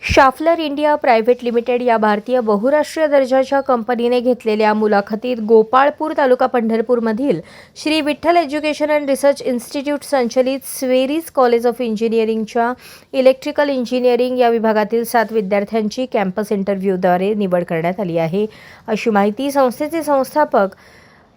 Schaeffler India private limited या भारतीय बहुराष्ट्रीय दर्जाच्या कंपनीने घेतलेल्या मुलाखतीत गोपाळपूर तालुका पंढरपूरमधील Shri Vitthal education and research institute संचलित स्वेरीज कॉलेज ऑफ इंजिनिअरिंगच्या इलेक्ट्रिकल इंजिनिअरिंग या विभागातील 7 विद्यार्थ्यांची कॅम्पस इंटरव्ह्यूद्वारे निवड करण्यात आली आहे, अशी माहिती संस्थेचे संस्थापक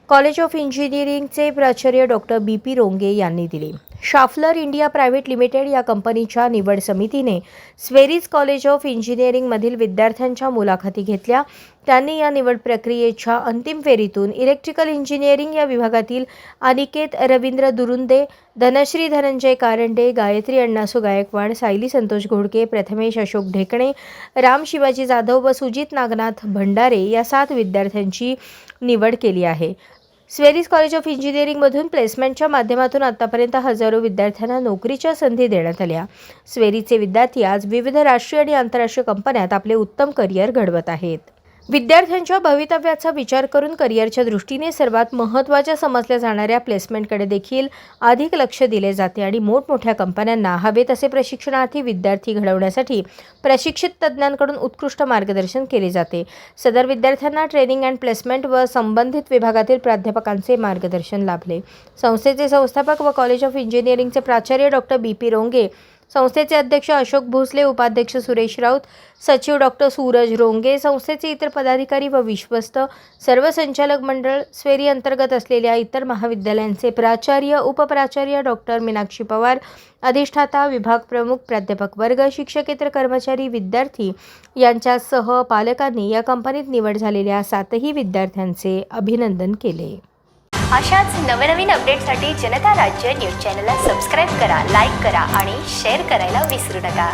कॉलेज ऑफ इंजिनिअरिंगचे प्राचार्य डॉक्टर बी.पी. रोंगे यांनी दिली। शाफलर इंडिया प्रायव्हेट लिमिटेड या कंपनीच्या निवड समितीने स्वेरीज कॉलेज ऑफ इंजिनिअरिंगमधील विद्यार्थ्यांच्या मुलाखती घेतल्या। त्यांनी या निवड प्रक्रियेच्या अंतिम फेरीतून इलेक्ट्रिकल इंजिनिअरिंग या विभागातील अनिकेत रवींद्र दुरुंदे, धनश्री धनंजय कारंडे, गायत्री अण्णासू गायकवाड, सायली संतोष घोडके, प्रथमेश अशोक ढेकणे, राम शिवाजी जाधव व सुजित नागनाथ भंडारे या 7 विद्यार्थ्यांची निवड केली आहे। स्वेरीज कॉलेज ऑफ इंजिनिअरिंगमधून प्लेसमेंटच्या माध्यमातून आतापर्यंत हजारो विद्यार्थ्यांना नोकरीच्या संधी देण्यात आल्या। स्वेरीजचे विद्यार्थी आज विविध राष्ट्रीय आणि आंतरराष्ट्रीय कंपन्यात आपले उत्तम करिअर घडवत आहेत। विद्यार्थ्यांच्या भवितव्याचा विचार करून करिअरच्या दृष्टीने सर्वात महत्त्वाच्या समजल्या जाणाऱ्या प्लेसमेंटकडे देखील अधिक लक्ष दिले जाते आणि मोठमोठ्या कंपन्यांना हवे तसे प्रशिक्षणार्थी विद्यार्थी घडवण्यासाठी प्रशिक्षित तज्ज्ञांकडून उत्कृष्ट मार्गदर्शन केले जाते। सदर विद्यार्थ्यांना ट्रेनिंग अँड प्लेसमेंट व संबंधित विभागातील प्राध्यापकांचे मार्गदर्शन लाभले। संस्थेचे संस्थापक व कॉलेज ऑफ इंजिनिअरिंगचे प्राचार्य डॉक्टर बी.पी. रोंगे, संस्थेचे अध्यक्ष अशोक भोसले, उपाध्यक्ष सुरेश राऊत, सचिव डॉक्टर सूरज रोंगे, संस्थेचे इतर पदाधिकारी व विश्वस्त, सर्व संचालक मंडळ, स्वेरी अंतर्गत असलेल्या इतर महाविद्यालयांचे प्राचार्य, उपप्राचार्य डॉक्टर मीनाक्षी पवार, अधिष्ठाता, विभाग प्रमुख, प्राध्यापक वर्ग, शिक्षकेतर कर्मचारी, विद्यार्थी यांच्यासह पालकांनी या कंपनीत निवड झालेल्या 7ही विद्यार्थ्यांचे अभिनंदन केले। अशाच नवनवीन अपडेटसाठी जनता राज्य न्यूज चॅनलला सबस्क्राईब करा, लाईक करा आणि शेअर करायला विसरू नका।